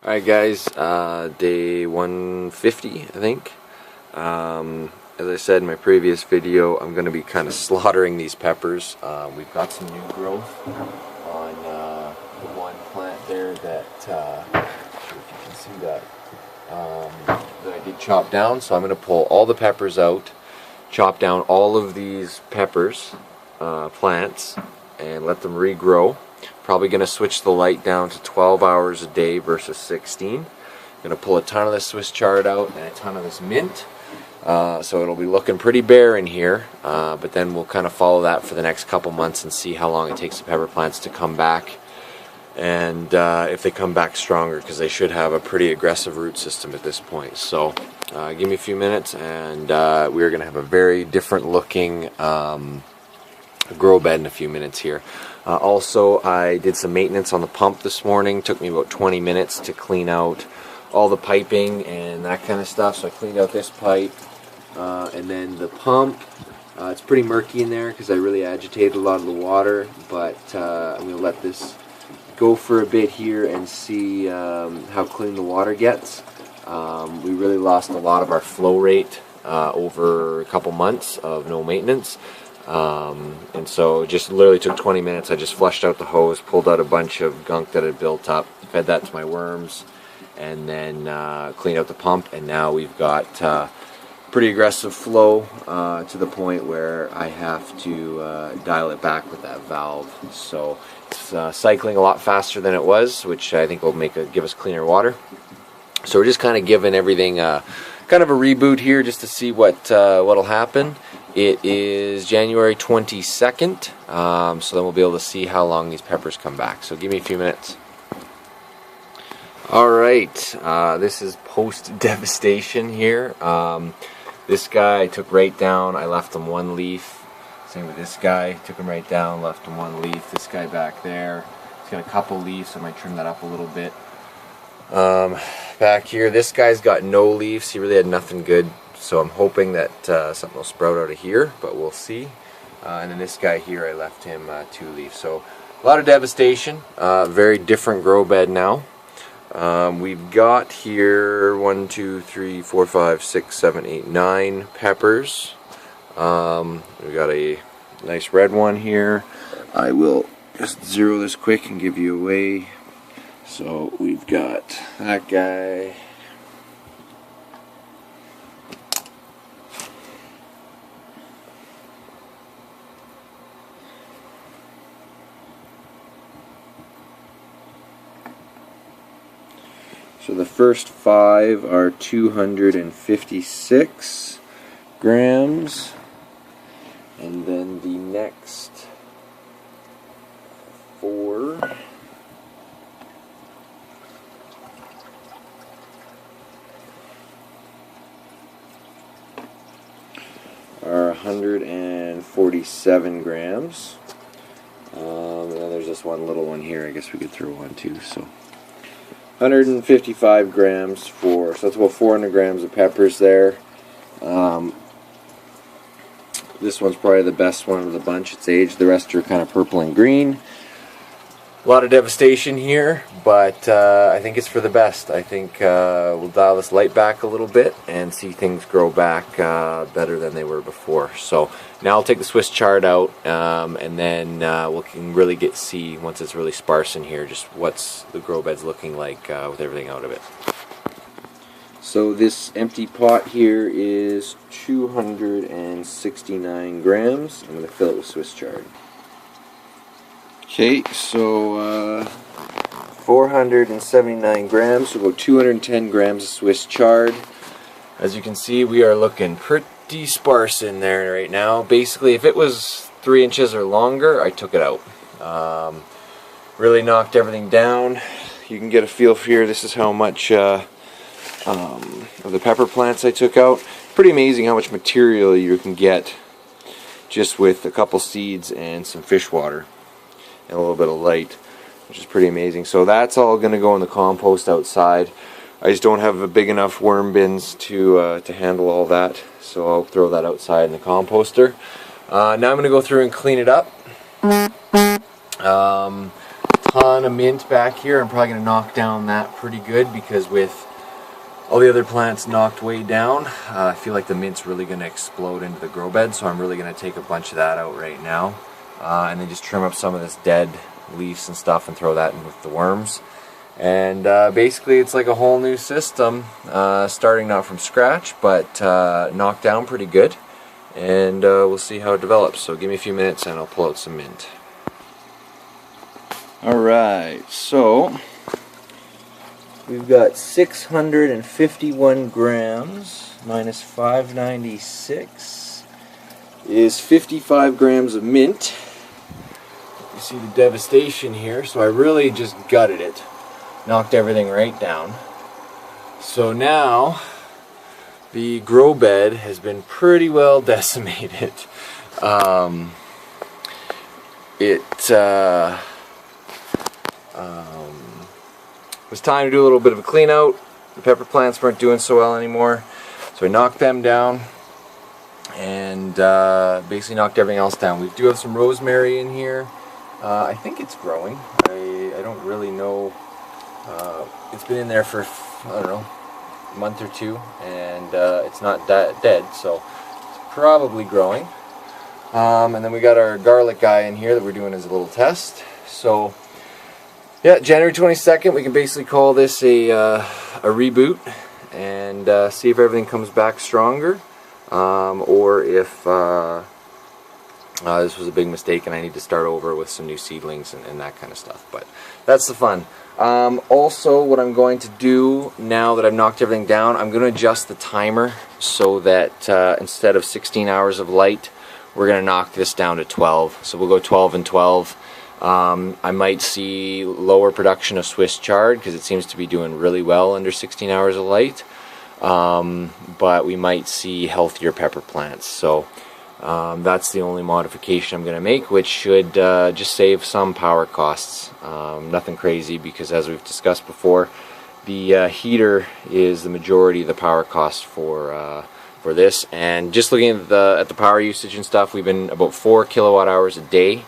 Alright guys, day 150 I think. As I said in my previous video, I'm going to be kind of slaughtering these peppers. We've got some new growth on the one plant there that, if you can see that, that I did chop down. So I'm going to pull all the peppers out, chop down all of these peppers, plants, and let them regrow. Probably going to switch the light down to 12 hours a day versus 16. I'm going to pull a ton of this Swiss chard out and a ton of this mint. So it'll be looking pretty bare in here, but then we'll kind of follow that for the next couple months and see how long it takes the pepper plants to come back, and if they come back stronger, because they should have a pretty aggressive root system at this point. So give me a few minutes and we're going to have a very different looking grow bed in a few minutes here. Also, I did some maintenance on the pump this morning. Took me about 20 minutes to clean out all the piping and that kind of stuff. So I cleaned out this pipe and then the pump. It's pretty murky in there because I really agitated a lot of the water, but I'm going to let this go for a bit here and see how clean the water gets. We really lost a lot of our flow rate over a couple months of no maintenance. And so it just literally took 20 minutes. I just flushed out the hose, pulled out a bunch of gunk that had built up, fed that to my worms, and then cleaned out the pump. And now we've got pretty aggressive flow to the point where I have to dial it back with that valve. So it's cycling a lot faster than it was, which I think will give us cleaner water. So we're just kind of giving everything kind of a reboot here just to see what'll happen. It is January 22nd, so then we'll be able to see how long these peppers come back. So give me a few minutes. Alright, this is post-devastation here. This guy I took right down, I left him one leaf. Same with this guy, took him right down, left him one leaf. This guy back there, he's got a couple leaves, so I might trim that up a little bit. Back here, this guy's got no leaves, he really had nothing good. So I'm hoping that something will sprout out of here, but we'll see. And then this guy here, I left him 2 leaves. So a lot of devastation. Very different grow bed now. We've got here 1, 2, 3, 4, 5, 6, 7, 8, 9 peppers. We've got a nice red one here. I will just zero this quick and give you away. So we've got that guy. So the first 5 are 256 grams, and then the next 4 are 147 grams. And then there's this one little one here. I guess we could throw one too. So 155 grams so that's about 400 grams of peppers there. This one's probably the best one of the bunch. It's aged. The rest are kind of purple and green. A lot of devastation here, but I think it's for the best. I think we'll dial this light back a little bit and see things grow back better than they were before. So now I'll take the Swiss chard out, and then we can really see, once it's really sparse in here, just what's the grow bed's looking like with everything out of it. So this empty pot here is 269 grams. I'm going to fill it with Swiss chard. Okay, so 479 grams, so about 210 grams of Swiss chard. As you can see, we are looking pretty sparse in there right now. Basically, if it was 3 inches or longer, I took it out. Really knocked everything down. You can get a feel for here. This is how much of the pepper plants I took out. Pretty amazing how much material you can get just with a couple seeds and some fish water and a little bit of light, which is pretty amazing. So that's all going to go in the compost outside. I just don't have a big enough worm bins to handle all that, so I'll throw that outside in the composter. Now I'm going to go through and clean it up. ton of mint back here. I'm probably going to knock down that pretty good, because with all the other plants knocked way down, I feel like the mint's really going to explode into the grow bed, so I'm really going to take a bunch of that out right now, and then just trim up some of this dead leaves and stuff and throw that in with the worms. And basically it's like a whole new system, starting not from scratch, but knocked down pretty good, and we'll see how it develops. So give me a few minutes and I'll pull out some mint. Alright, so we've got 651 grams minus 596 is 55 grams of mint. You see the devastation here, so I really just gutted it. Knocked everything right down. So now the grow bed has been pretty well decimated. It was time to do a little bit of a clean out. The pepper plants weren't doing so well anymore, so I knocked them down and basically knocked everything else down. We do have some rosemary in here. I think it's growing. I don't really know. It's been in there for, I don't know, a month or two, and it's not that dead, so it's probably growing. And then we got our garlic guy in here that we're doing as a little test. So yeah, January 22nd, we can basically call this a reboot, and see if everything comes back stronger, or if this was a big mistake and I need to start over with some new seedlings and that kind of stuff. But that's the fun. Also, what I'm going to do now that I've knocked everything down, I'm going to adjust the timer so that instead of 16 hours of light, we're going to knock this down to 12. So we'll go 12 and 12. I might see lower production of Swiss chard because it seems to be doing really well under 16 hours of light, but we might see healthier pepper plants. So that's the only modification I'm going to make, which should just save some power costs. Nothing crazy, because as we've discussed before, the heater is the majority of the power cost for this. And just looking at the power usage and stuff, we've been about 4 kilowatt hours a day.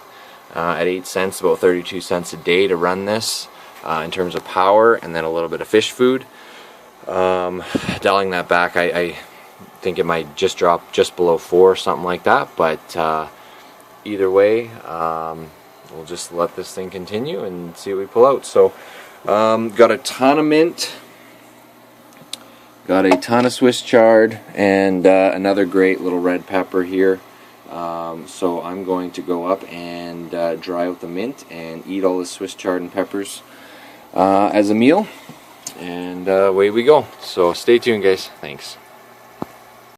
At 8 cents, about 32 cents a day to run this in terms of power, and then a little bit of fish food. Dialing that back, I think it might just drop just below 4, something like that, but either way, we'll just let this thing continue and see what we pull out. So got a ton of mint, got a ton of Swiss chard, and another great little red pepper here. So I'm going to go up and dry out the mint and eat all the Swiss chard and peppers as a meal, and away we go. So stay tuned, guys. Thanks.